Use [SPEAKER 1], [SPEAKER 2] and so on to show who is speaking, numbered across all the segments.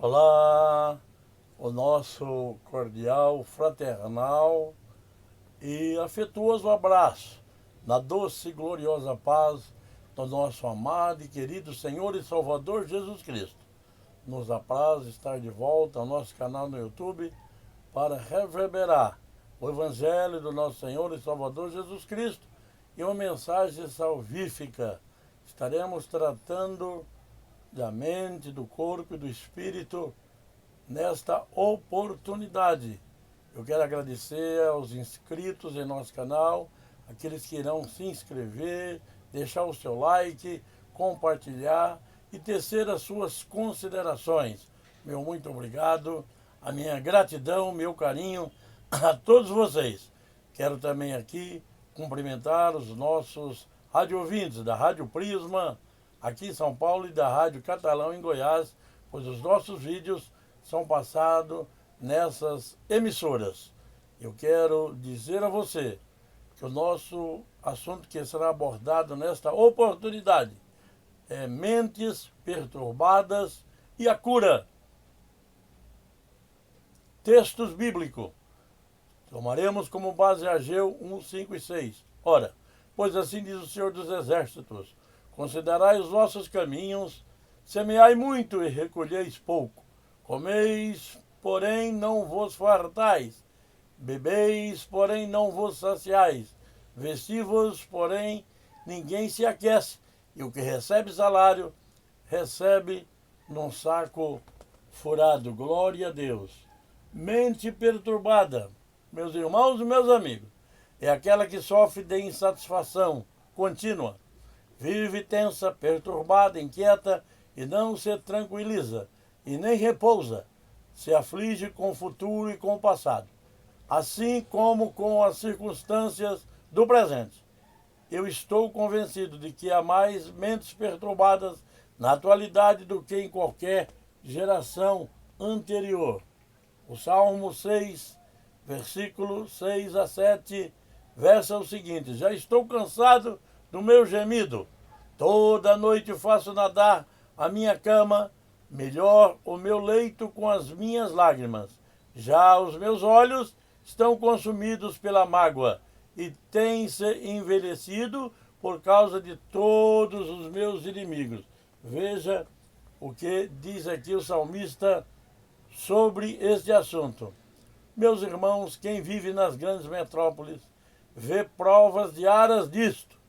[SPEAKER 1] Olá, o nosso cordial, fraternal e afetuoso abraço na doce e gloriosa paz do nosso amado e querido Senhor e Salvador Jesus Cristo. Nos apraz estar de volta ao nosso canal no YouTube para reverberar o Evangelho do nosso Senhor e Salvador Jesus Cristo e uma mensagem salvífica. Estaremos tratando da mente, do corpo e do espírito nesta oportunidade. Eu quero agradecer aos inscritos em nosso canal, aqueles que irão se inscrever, deixar o seu like, compartilhar e tecer as suas considerações. Meu muito obrigado, a minha gratidão, meu carinho a todos vocês. Quero também aqui cumprimentar os nossos rádio ouvintes da Rádio Prisma, aqui em São Paulo, e da Rádio Catalão em Goiás, pois os nossos vídeos são passados nessas emissoras. Eu quero dizer a você que o nosso assunto que será abordado nesta oportunidade é mentes perturbadas e a cura. Textos bíblicos. Tomaremos como base Ageu 1, 5 e 6. Ora, pois assim diz o Senhor dos Exércitos: considerai os vossos caminhos, semeai muito e recolheis pouco. Comeis, porém não vos fartais. Bebeis, porém não vos saciais. Vesti-vos, porém ninguém se aquece. E o que recebe salário, recebe num saco furado. Glória a Deus. Mente perturbada, meus irmãos e meus amigos, é aquela que sofre de insatisfação contínua. Vive tensa, perturbada, inquieta e não se tranquiliza e nem repousa. Se aflige com o futuro e com o passado, assim como com as circunstâncias do presente. Eu estou convencido de que há mais mentes perturbadas na atualidade do que em qualquer geração anterior. O Salmo 6, versículo 6 a 7, versa o seguinte: já estou cansado do meu gemido. Toda noite faço nadar a minha cama, melhor o meu leito com as minhas lágrimas. Já os meus olhos estão consumidos pela mágoa e têm-se envelhecido por causa de todos os meus inimigos. Veja o que diz aqui o salmista sobre este assunto. Meus irmãos, quem vive nas grandes metrópoles vê provas diárias disto.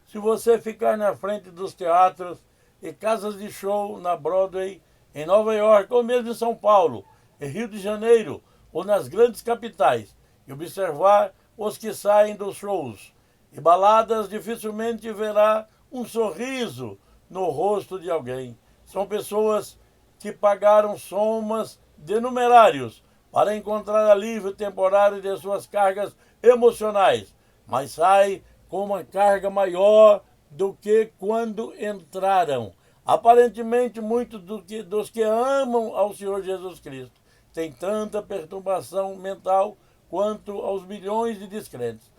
[SPEAKER 1] Se você ficar na frente dos teatros e casas de show na Broadway, em Nova York, ou mesmo em São Paulo, em Rio de Janeiro, ou nas grandes capitais, e observar os que saem dos shows e baladas, dificilmente verá um sorriso no rosto de alguém. São pessoas que pagaram somas de numerários para encontrar alívio temporário de suas cargas emocionais, mas saem com uma carga maior do que quando entraram. Aparentemente, muitos dos que amam ao Senhor Jesus Cristo têm tanta perturbação mental quanto aos milhões de descrentes.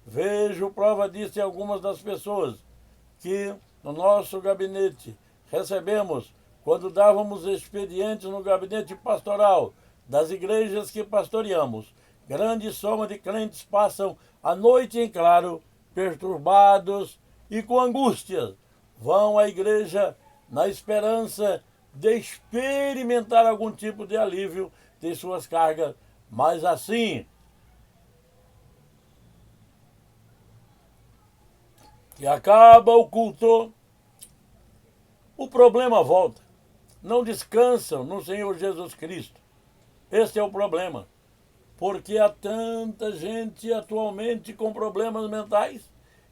[SPEAKER 1] Vejo prova disso em algumas das pessoas que no nosso gabinete recebemos quando dávamos expedientes no gabinete pastoral das igrejas que pastoreamos. Grande soma de crentes passam a noite em claro, perturbados e com angústias. Vão à igreja na esperança de experimentar algum tipo de alívio de suas cargas, mas assim que acaba o culto, o problema volta. Não descansam no Senhor Jesus Cristo. Este é o problema. Porque há tanta gente atualmente com problemas mentais.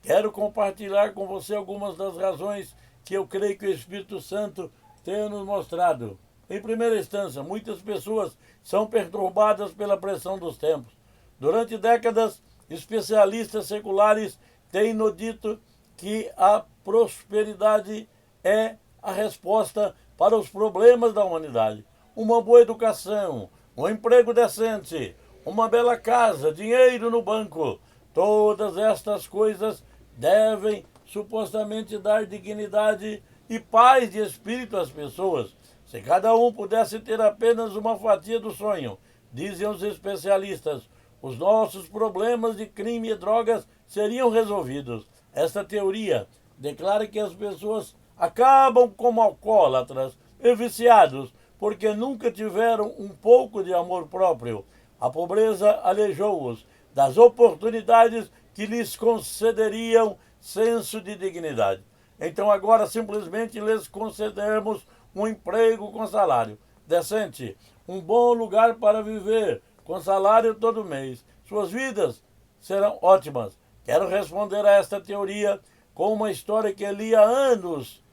[SPEAKER 1] Quero compartilhar com você algumas das razões que eu creio que o Espírito Santo tem nos mostrado. Em primeira instância, muitas pessoas são perturbadas pela pressão dos tempos. Durante décadas, especialistas seculares têm nos dito que a prosperidade é a resposta para os problemas da humanidade. Uma boa educação, um emprego decente, uma bela casa, dinheiro no banco, todas estas coisas devem supostamente dar dignidade e paz de espírito às pessoas. Se cada um pudesse ter apenas uma fatia do sonho, dizem os especialistas, os nossos problemas de crime e drogas seriam resolvidos. Esta teoria declara que as pessoas acabam como alcoólatras e viciados porque nunca tiveram um pouco de amor próprio. A pobreza aleijou-os das oportunidades que lhes concederiam senso de dignidade. Então agora simplesmente lhes concedermos um emprego com salário decente, um bom lugar para viver, com salário todo mês. Suas vidas serão ótimas. Quero responder a esta teoria com uma história que li há anos.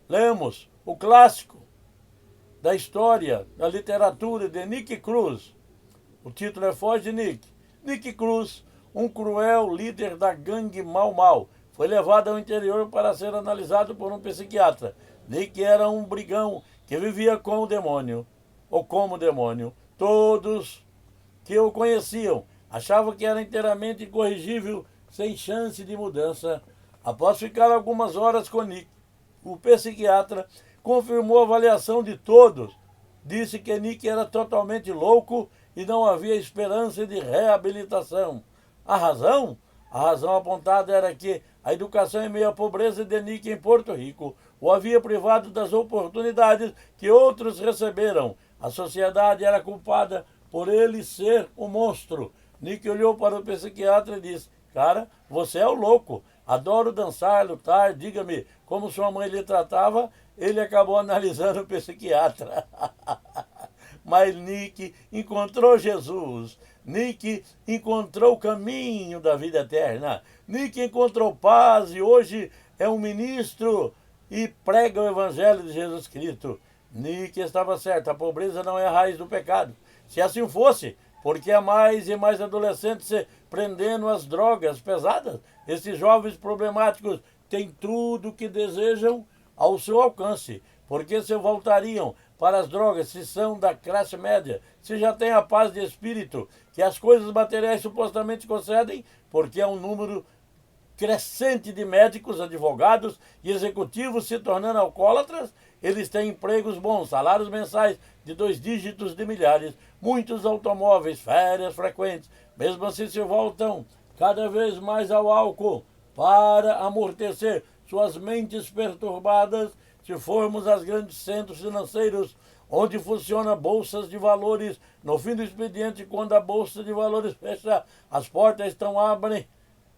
[SPEAKER 1] Lemos o clássico da história, da literatura de Nick Cruz. O título é Foz de Nick. Nick Cruz, um cruel líder da gangue Mau Mau, foi levado ao interior para ser analisado por um psiquiatra. Nick era um brigão que vivia com o demônio, ou como demônio. Todos que o conheciam achavam que era inteiramente incorrigível, sem chance de mudança. Após ficar algumas horas com Nick, o psiquiatra confirmou a avaliação de todos. Disse que Nick era totalmente louco e não havia esperança de reabilitação. A razão? A razão apontada era que a educação em meio à pobreza de Nick em Porto Rico o havia privado das oportunidades que outros receberam. A sociedade era culpada por ele ser um monstro. Nick olhou para o psiquiatra e disse: cara, você é o louco. Adoro dançar, lutar, diga-me como sua mãe lhe tratava. Ele acabou analisando o psiquiatra. Mas Nick encontrou Jesus. Nick encontrou o caminho da vida eterna. Nick encontrou paz e hoje é um ministro e prega o evangelho de Jesus Cristo. Nick estava certo, a pobreza não é a raiz do pecado. Se assim fosse, por que há mais e mais adolescentes se prendendo às drogas pesadas? Esses jovens problemáticos têm tudo o que desejam ao seu alcance. Por que se voltariam para as drogas se são da classe média? Se já têm a paz de espírito que as coisas materiais supostamente concedem? Porque é um número crescente de médicos, advogados e executivos se tornando alcoólatras. Eles têm empregos bons, salários mensais de 2 dígitos de milhares, muitos automóveis, férias frequentes. Mesmo assim se voltam cada vez mais ao álcool para amortecer suas mentes perturbadas. Se formos aos grandes centros financeiros, onde funcionam bolsas de valores, no fim do expediente, quando a bolsa de valores fecha, as portas estão abrem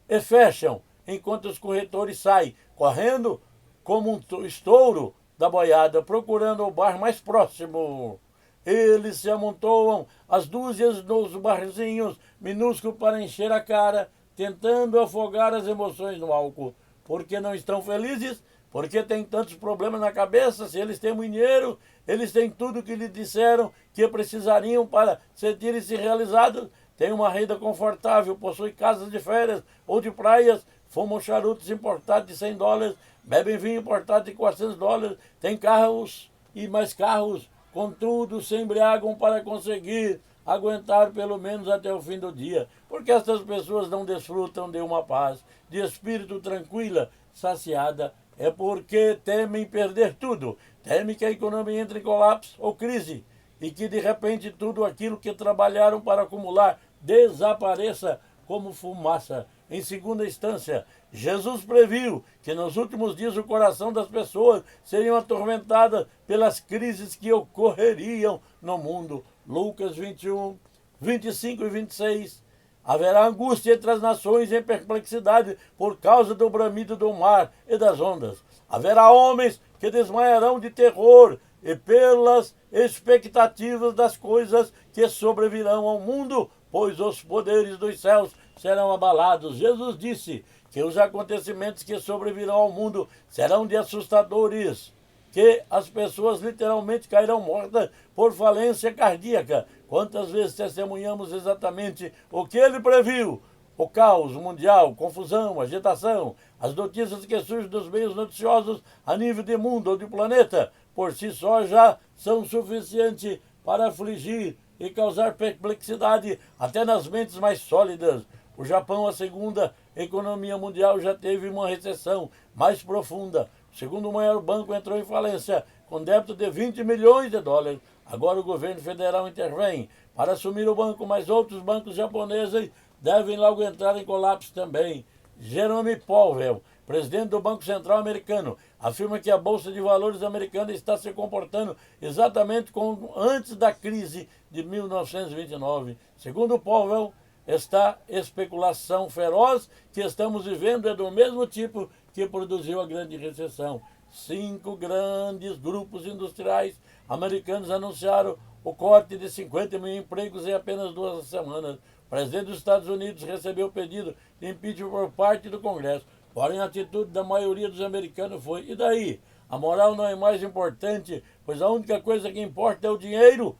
[SPEAKER 1] e fecham, enquanto os corretores saem correndo como um estouro da boiada, procurando o bar mais próximo. Eles se amontoam às dúzias nos barzinhos minúsculos para encher a cara, tentando afogar as emoções no álcool. Porque não estão felizes? Porque têm tantos problemas na cabeça? Se eles têm muito dinheiro, eles têm tudo o que lhe disseram que precisariam para sentirem-se realizados. Têm uma renda confortável, possuem casas de férias ou de praias, fumam charutos importados de $100, bebem vinho importado de $400, têm carros e mais carros, contudo se embriagam para conseguir aguentar pelo menos até o fim do dia. Porque estas pessoas não desfrutam de uma paz, de espírito tranquila, saciada. É porque temem perder tudo, temem que a economia entre em colapso ou crise e que de repente tudo aquilo que trabalharam para acumular desapareça como fumaça. Em segunda instância, Jesus previu que nos últimos dias o coração das pessoas seriam atormentadas pelas crises que ocorreriam no mundo. Lucas 21, 25 e 26. Haverá angústia entre as nações em perplexidade por causa do bramido do mar e das ondas. Haverá homens que desmaiarão de terror e pelas expectativas das coisas que sobrevirão ao mundo, pois os poderes dos céus serão abalados. Jesus disse que os acontecimentos que sobrevirão ao mundo serão de assustadores, que as pessoas literalmente cairão mortas por falência cardíaca. Quantas vezes testemunhamos exatamente o que ele previu? O caos mundial, confusão, agitação, as notícias que surgem dos meios noticiosos a nível de mundo ou de planeta, por si só já são suficientes para afligir e causar perplexidade até nas mentes mais sólidas. O Japão, a segunda economia mundial, já teve uma recessão mais profunda. segundo maior banco, entrou em falência com débito de 20 milhões de dólares. Agora o governo federal intervém para assumir o banco, mas outros bancos japoneses devem logo entrar em colapso também. Jerome Powell, presidente do Banco Central americano, afirma que a Bolsa de Valores americana está se comportando exatamente como antes da crise de 1929. Segundo Powell, esta especulação feroz que estamos vivendo é do mesmo tipo que produziu a grande recessão. 5 grandes grupos industriais americanos anunciaram o corte de 50 mil empregos em apenas 2 semanas. O presidente dos Estados Unidos recebeu o pedido de impeachment por parte do Congresso. Porém, a atitude da maioria dos americanos foi: e daí? A moral não é mais importante, pois a única coisa que importa é o dinheiro.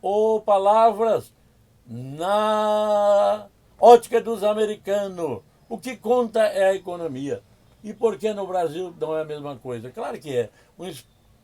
[SPEAKER 1] Ou palavras na ótica dos americanos. O que conta é a economia. E por que no Brasil não é a mesma coisa? Claro que é. Um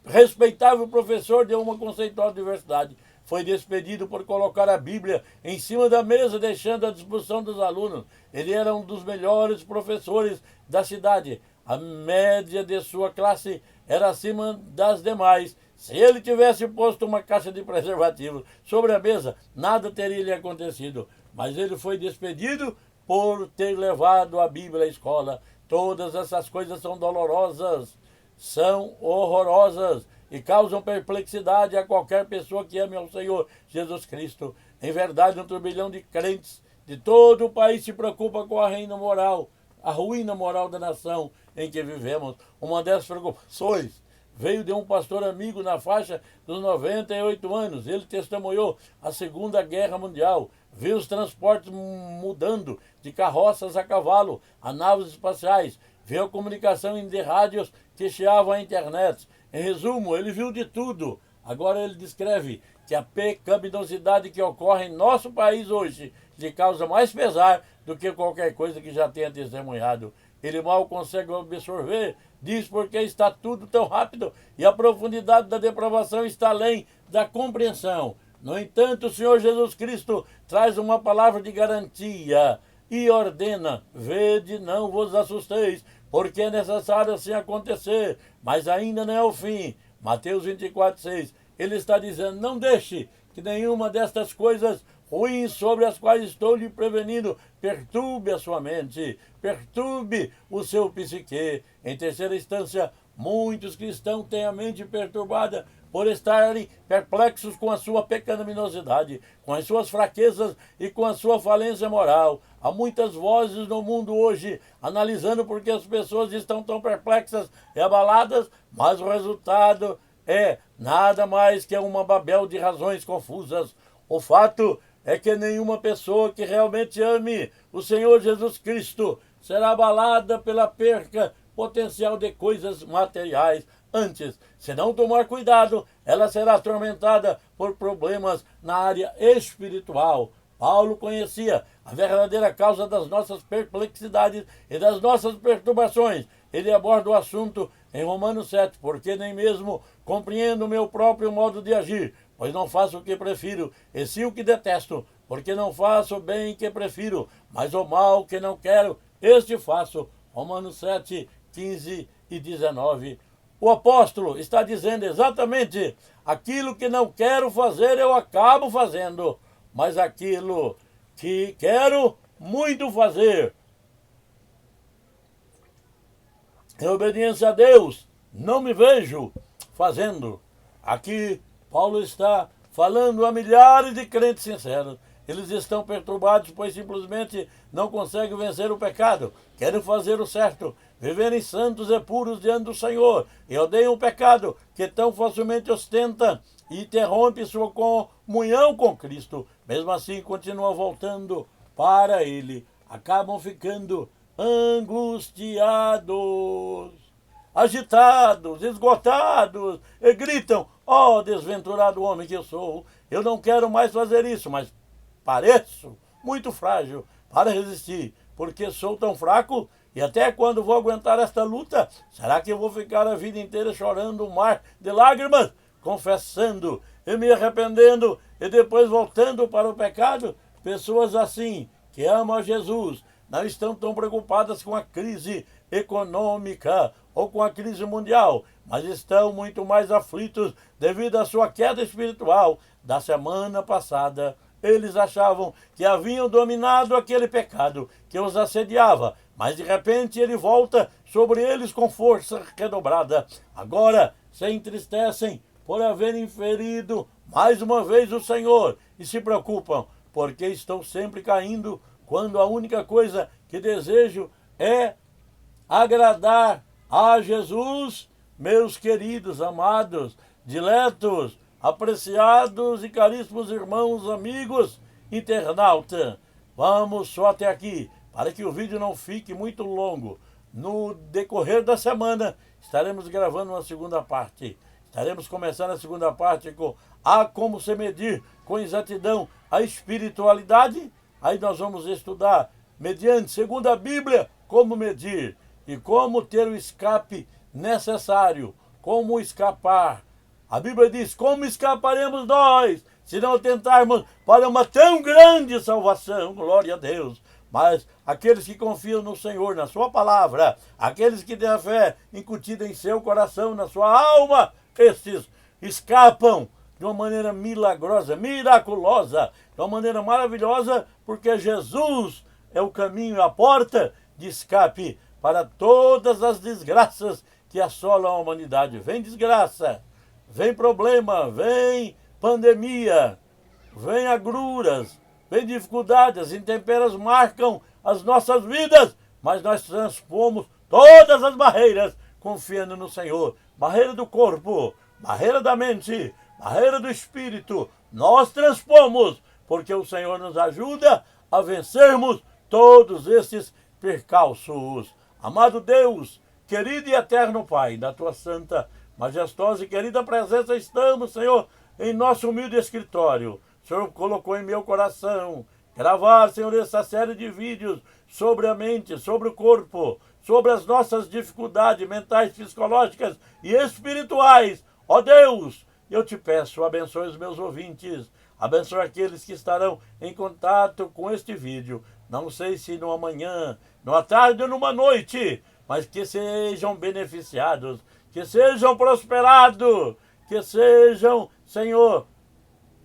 [SPEAKER 1] respeitável professor de uma conceitual universidade foi despedido por colocar a Bíblia em cima da mesa, deixando à disposição dos alunos. Ele era um dos melhores professores da cidade. A média de sua classe era acima das demais. Se ele tivesse posto uma caixa de preservativos sobre a mesa, nada teria lhe acontecido. Mas ele foi despedido por ter levado a Bíblia à escola. Todas essas coisas são dolorosas, são horrorosas e causam perplexidade a qualquer pessoa que ame ao Senhor Jesus Cristo. Em verdade, um turbilhão de crentes de todo o país se preocupa com a ruína moral da nação em que vivemos. Uma dessas preocupações veio de um pastor amigo na faixa dos 98 anos. Ele testemunhou a Segunda Guerra Mundial, viu os transportes mudando de carroças a cavalo, a naves espaciais, viu a comunicação de rádios que chiavam a internet. Em resumo, ele viu de tudo. Agora ele descreve que a pecaminosidade que ocorre em nosso país hoje lhe causa mais pesar do que qualquer coisa que já tenha testemunhado. Ele mal consegue absorver, diz, porque está tudo tão rápido e a profundidade da depravação está além da compreensão. No entanto, o Senhor Jesus Cristo traz uma palavra de garantia e ordena: vede, não vos assusteis, porque é necessário assim acontecer, mas ainda não é o fim. Mateus 24:6. Ele está dizendo: não deixe que nenhuma destas coisas ruins sobre as quais estou lhe prevenindo perturbe a sua mente, perturbe o seu psique. Em terceira instância, muitos cristãos têm a mente perturbada por estarem perplexos com a sua pecaminosidade, com as suas fraquezas e com a sua falência moral. Há muitas vozes no mundo hoje analisando por que as pessoas estão tão perplexas e abaladas, mas o resultado é nada mais que uma babel de razões confusas. O fato é que nenhuma pessoa que realmente ame o Senhor Jesus Cristo será abalada pela perca potencial de coisas materiais. Antes, se não tomar cuidado, ela será atormentada por problemas na área espiritual. Paulo conhecia a verdadeira causa das nossas perplexidades e das nossas perturbações. Ele aborda o assunto em Romanos 7, porque nem mesmo compreendo o meu próprio modo de agir, pois não faço o que prefiro, e sim o que detesto, porque não faço o bem que prefiro, mas o mal que não quero, este faço. Romanos 7, 15 e 19. O apóstolo está dizendo exatamente: aquilo que não quero fazer eu acabo fazendo, mas aquilo que quero muito fazer, em obediência a Deus, não me vejo fazendo. Aqui Paulo está falando a milhares de crentes sinceros. Eles estão perturbados, pois simplesmente não conseguem vencer o pecado. Querem fazer o certo, viverem santos e puros diante do Senhor, e odeiam o pecado, que tão facilmente ostenta e interrompe sua comunhão com Cristo. Mesmo assim, continuam voltando para Ele. Acabam ficando angustiados, agitados, esgotados, e gritam: ó desventurado homem que eu sou, eu não quero mais fazer isso, mas pareço muito frágil para resistir, porque sou tão fraco. E até quando vou aguentar esta luta? Será que eu vou ficar a vida inteira chorando um mar de lágrimas, confessando e me arrependendo e depois voltando para o pecado? Pessoas assim, que amam a Jesus, não estão tão preocupadas com a crise econômica ou com a crise mundial, mas estão muito mais aflitos devido à sua queda espiritual da semana passada. Eles achavam que haviam dominado aquele pecado que os assediava, mas de repente ele volta sobre eles com força redobrada. Agora se entristecem por haverem ferido mais uma vez o Senhor e se preocupam, porque estão sempre caindo, quando a única coisa que desejo é agradar a Jesus. Meus queridos, amados, diletos, apreciados e caríssimos irmãos, amigos, internauta, vamos só até aqui, para que o vídeo não fique muito longo. No decorrer da semana, estaremos gravando uma segunda parte. Estaremos começando a segunda parte com como se medir com exatidão a espiritualidade. Aí nós vamos estudar, mediante, segundo a Bíblia, como medir e como ter o escape necessário, como escapar. A Bíblia diz: como escaparemos nós se não tentarmos para uma tão grande salvação? Glória a Deus. Mas aqueles que confiam no Senhor, na sua palavra, aqueles que têm a fé incutida em seu coração, na sua alma, esses escapam de uma maneira milagrosa, miraculosa, de uma maneira maravilhosa, porque Jesus é o caminho e a porta de escape para todas as desgraças que assolam a humanidade. Vem desgraça, vem problema, vem pandemia, vem agruras, vem dificuldades, as intemperas marcam as nossas vidas, mas nós transpomos todas as barreiras confiando no Senhor. Barreira do corpo, barreira da mente, barreira do espírito, nós transpomos, porque o Senhor nos ajuda a vencermos todos esses percalços. Amado Deus, querido e eterno Pai, da tua santa, majestosa e querida presença estamos, Senhor, em nosso humilde escritório. O Senhor colocou em meu coração gravar, Senhor, essa série de vídeos sobre a mente, sobre o corpo, sobre as nossas dificuldades mentais, psicológicas e espirituais. Ó Deus, eu te peço, abençoe os meus ouvintes, abençoe aqueles que estarão em contato com este vídeo. Não sei se numa manhã, numa tarde ou numa noite, mas que sejam beneficiados, que sejam prosperados, que sejam, Senhor,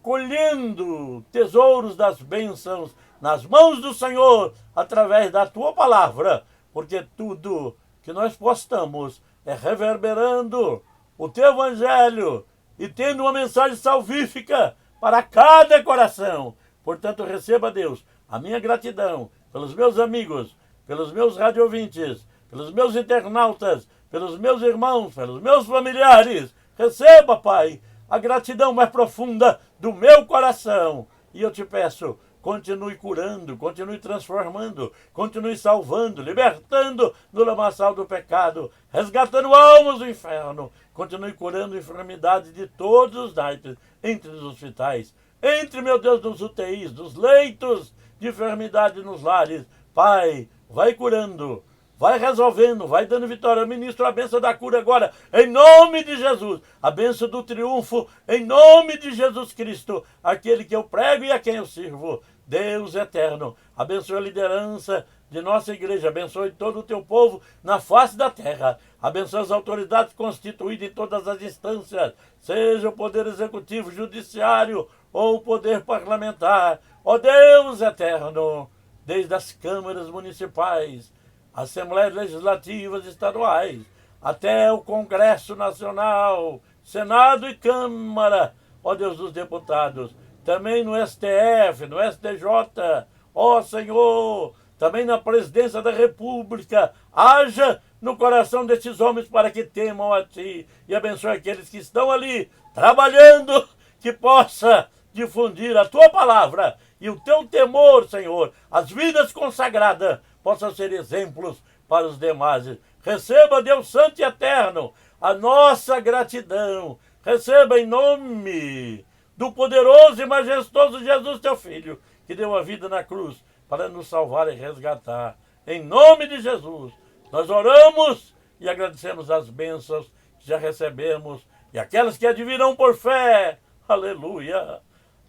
[SPEAKER 1] colhendo tesouros das bênçãos nas mãos do Senhor, através da tua palavra, porque tudo que nós postamos é reverberando o teu evangelho e tendo uma mensagem salvífica para cada coração. Portanto, receba, Deus, a minha gratidão pelos meus amigos, pelos meus radiovintes, pelos meus internautas, pelos meus irmãos, pelos meus familiares. Receba, Pai, a gratidão mais profunda do meu coração. E eu te peço, continue curando, continue transformando, continue salvando, libertando do lamaçal do pecado, resgatando almas do inferno. Continue curando enfermidades de todos os naipes, entre os hospitais, entre, meu Deus, nos UTIs, nos leitos de enfermidade nos lares. Pai, vai curando, vai resolvendo, vai dando vitória. Eu ministro a bênção da cura agora, em nome de Jesus. A bênção do triunfo, em nome de Jesus Cristo, aquele que eu prego e a quem eu sirvo. Deus eterno, abençoe a liderança de nossa igreja, abençoe todo o teu povo na face da terra. Abençoe as autoridades constituídas em todas as instâncias, seja o poder executivo, judiciário ou o poder parlamentar. Ó Deus eterno, desde as câmaras municipais, assembleias legislativas estaduais, até o Congresso Nacional, Senado e Câmara, ó Deus dos deputados, também no STF, no STJ, ó Senhor, também na presidência da República, haja no coração destes homens para que temam a Ti e abençoe aqueles que estão ali trabalhando, que possa difundir a Tua palavra e o Teu temor, Senhor, as vidas consagradas possam ser exemplos para os demais. Receba, Deus Santo e Eterno, a nossa gratidão. Receba em nome do poderoso e majestoso Jesus, Teu Filho, que deu a vida na cruz para nos salvar e resgatar. Em nome de Jesus, nós oramos e agradecemos as bênçãos que já recebemos e aquelas que advirão por fé. Aleluia.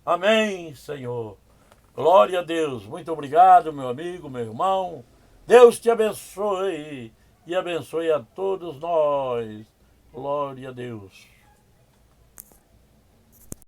[SPEAKER 1] Amém, Senhor. Glória a Deus. Muito obrigado, meu amigo, meu irmão. Deus te abençoe e abençoe a todos nós. Glória a Deus.